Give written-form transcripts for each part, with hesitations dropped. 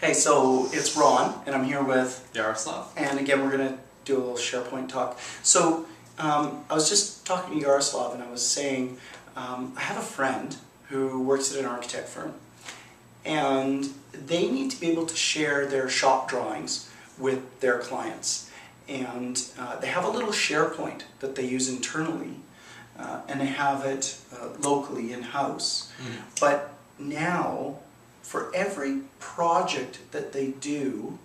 Hey, so it's Ron, and I'm here with Yaroslav. And again, we're going to do a little SharePoint talk. So I was just talking to Yaroslav, and I was saying I have a friend who works at an architect firm, and they need to be able to share their shop drawings with their clients. And they have a little SharePoint that they use internally, and they have it locally in-house. Mm-hmm. But now, for every project that they do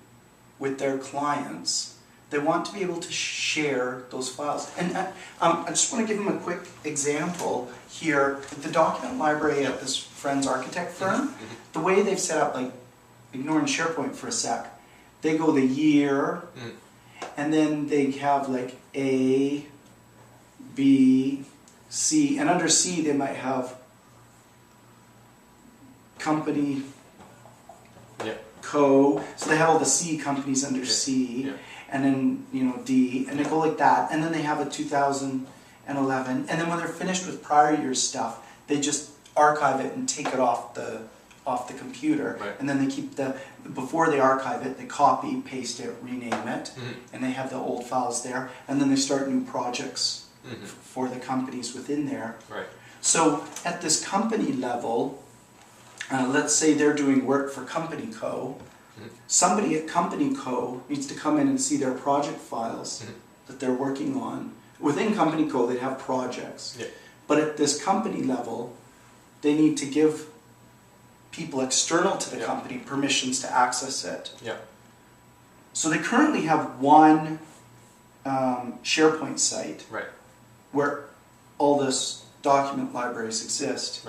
with their clients, they want to be able to share those files. And I just want to give them a quick example here. The document library at this friend's architect firm, the way they've set up, like, ignoring SharePoint for a sec, they go the year, and then they have like A, B, C, and under C they might have company, co, so they have all the C companies under C, and then D, and they go like that, and then they have a 2011, and then when they're finished with prior year's stuff, they just archive it and take it off the computer, and then they keep before they archive it, they copy, paste it, rename it, and they have the old files there, and then they start new projects for the companies within there. So at this company level, let's say they're doing work for Company Co. Somebody at Company Co. needs to come in and see their project files that they're working on. Within Company Co. they'd have projects. But at this company level, they need to give people external to the company permissions to access it. So they currently have one SharePoint site where all this document libraries exist.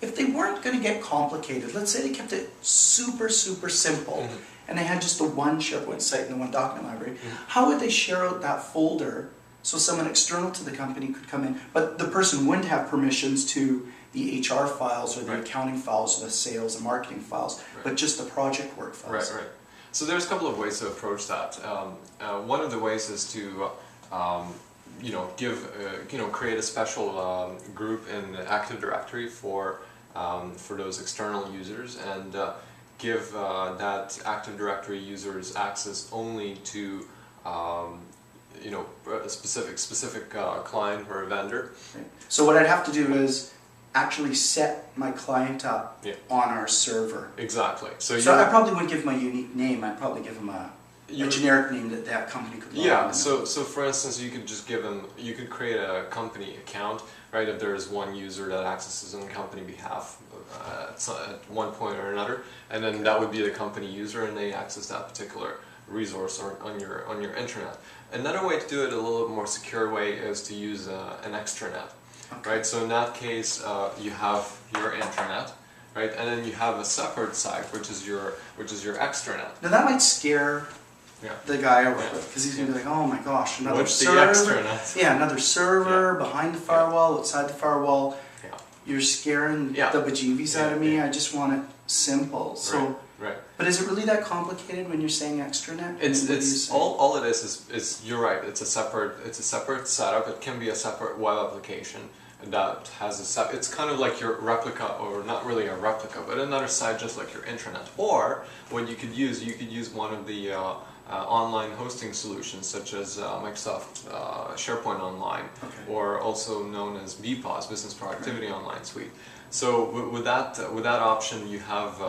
If they weren't going to get complicated, let's say they kept it super, super simple, and they had just the one SharePoint site and the one document library, how would they share out that folder so someone external to the company could come in, but the person wouldn't have permissions to the HR files or the accounting files or the sales and marketing files, but just the project work files? So there's a couple of ways to approach that. One of the ways is to create a special group in the Active Directory for those external users, and give that Active Directory users access only to a specific client or a vendor. So what I'd have to do is actually set my client up on our server. Exactly. So I probably wouldn't give him a unique name. I'd probably give him a generic name that company could log in. So for instance, you could just give them, you could create a company account, if there is one user that accesses on company behalf at one point or another, and then that would be the company user, and they access that particular resource on your intranet. Another way to do it, a little bit more secure way, is to use an extranet. So in that case, you have your intranet, and then you have a separate site, which is your extranet. Now that might scare the guy I work with, because he's going to be like, oh my gosh, another server. Another server behind the firewall, outside the firewall. You're scaring the bejeebies out of me. I just want it simple. So, but is it really that complicated when you're saying extranet? It's all it is you're right. It's a separate setup. It can be a separate web application that has it's kind of like your replica, or not really a replica, but another site just like your intranet. Or what you could use one of the online hosting solutions, such as Microsoft SharePoint Online, or also known as BPOS, Business Productivity Online Suite. So with that option, you have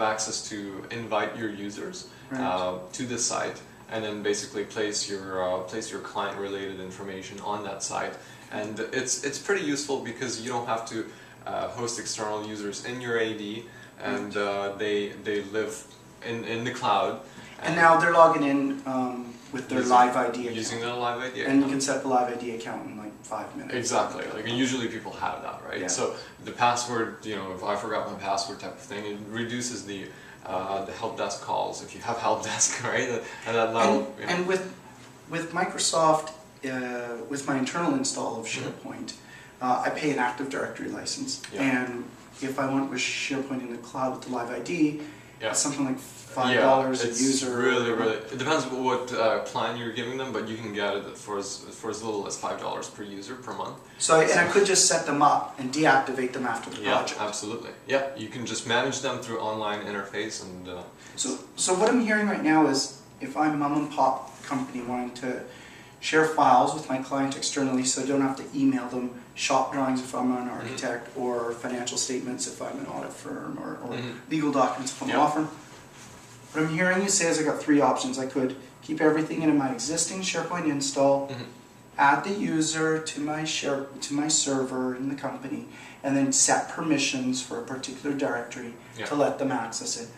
access to invite your users to the site, and then basically place your client related information on that site. And it's pretty useful because you don't have to host external users in your AD, and they live in the cloud. And now they're logging in with their live ID account. Using their live ID account. And you can set the live ID account in like 5 minutes. Exactly. And usually people have that, So the password, if I forgot my password type of thing, it reduces the help desk calls if you have help desk, And with Microsoft, with my internal install of SharePoint, I pay an Active Directory license, and if I went with SharePoint in the cloud with the live ID, Yeah. It's something like $5 a user. Really, it depends what plan you're giving them, but you can get it for as little as $5 per user per month. So I could just set them up and deactivate them after the project. Yeah, absolutely. Yeah, you can just manage them through online interface and. So what I'm hearing right now is, if I'm a mom and pop company wanting to share files with my client externally, so I don't have to email them shop drawings if I'm an architect, or financial statements if I'm an audit firm, or legal documents if I'm a law firm. What I'm hearing you say is I got three options. I could keep everything in my existing SharePoint install, add the user to my server in the company, and then set permissions for a particular directory to let them access it.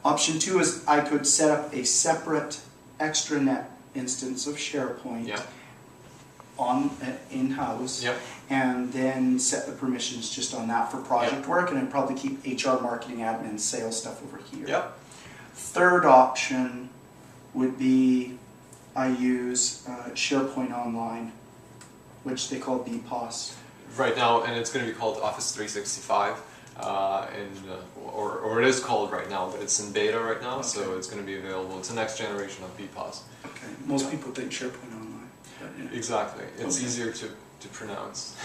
Option two is I could set up a separate extranet instance of SharePoint on in-house, and then set the permissions just on that for project work, and I'd probably keep HR, marketing, admin, sales stuff over here. Third option would be I use SharePoint Online, which they call BPOS. Right now, and it's going to be called Office 365, or it is called right now, but it's in beta right now, so it's going to be available. It's the next generation of BPOS. Okay, most people think SharePoint Online. But Exactly, it's easier to pronounce.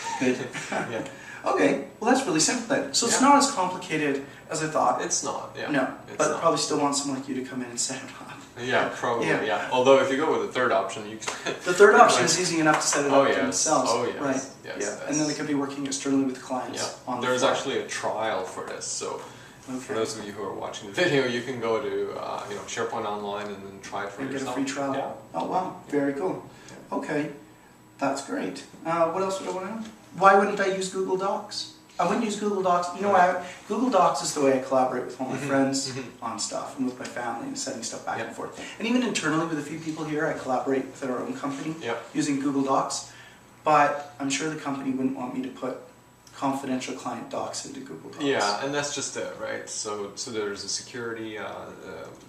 Okay, well that's really simple then. So it's not as complicated as I thought. It's not, No, but probably still want someone like you to come in and set it up. Yeah, probably, Although if you go with the third option, you can... The third option is easy enough to set it up themselves. Oh, yes. Right. Yes. And then they could be working externally with clients on the There's fly. actually a trial for this, so for those of you who are watching the video, you can go to SharePoint Online and then try it for yourself. Get a free trial. Yeah. Oh wow, very cool. Okay, that's great. What else would I want to know? Why wouldn't I use Google Docs? I wouldn't use Google Docs. You know why? Google Docs is the way I collaborate with all my friends on stuff, and with my family, and sending stuff back and forth. And even internally with a few people here, I collaborate within our own company using Google Docs. But I'm sure the company wouldn't want me to put confidential client docs into Google Docs. Yeah, and that's just it, right? So there's a security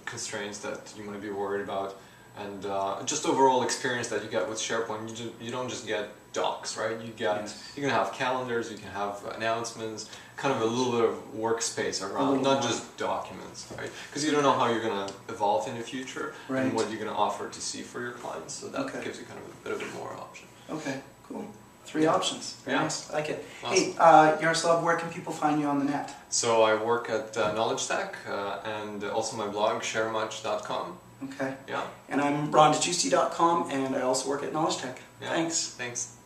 constraints that you want to be worried about, and just overall experience that you get with SharePoint. You don't just get docs, right? You can have calendars, you can have announcements, kind of a little bit of workspace around, not just documents, right? Because you don't know how you're going to evolve in the future and what you're going to offer to see for your clients. So that gives you kind of a bit of a more option. Okay, cool. Three options. Very nice. I like it. Awesome. Hey, Yaroslav, where can people find you on the net? So I work at Knowledgetech and also my blog, sharemuch.com. Okay. Yeah. And I'm ron.juicy.com, and I also work at Knowledgetech. Yeah. Thanks. Thanks.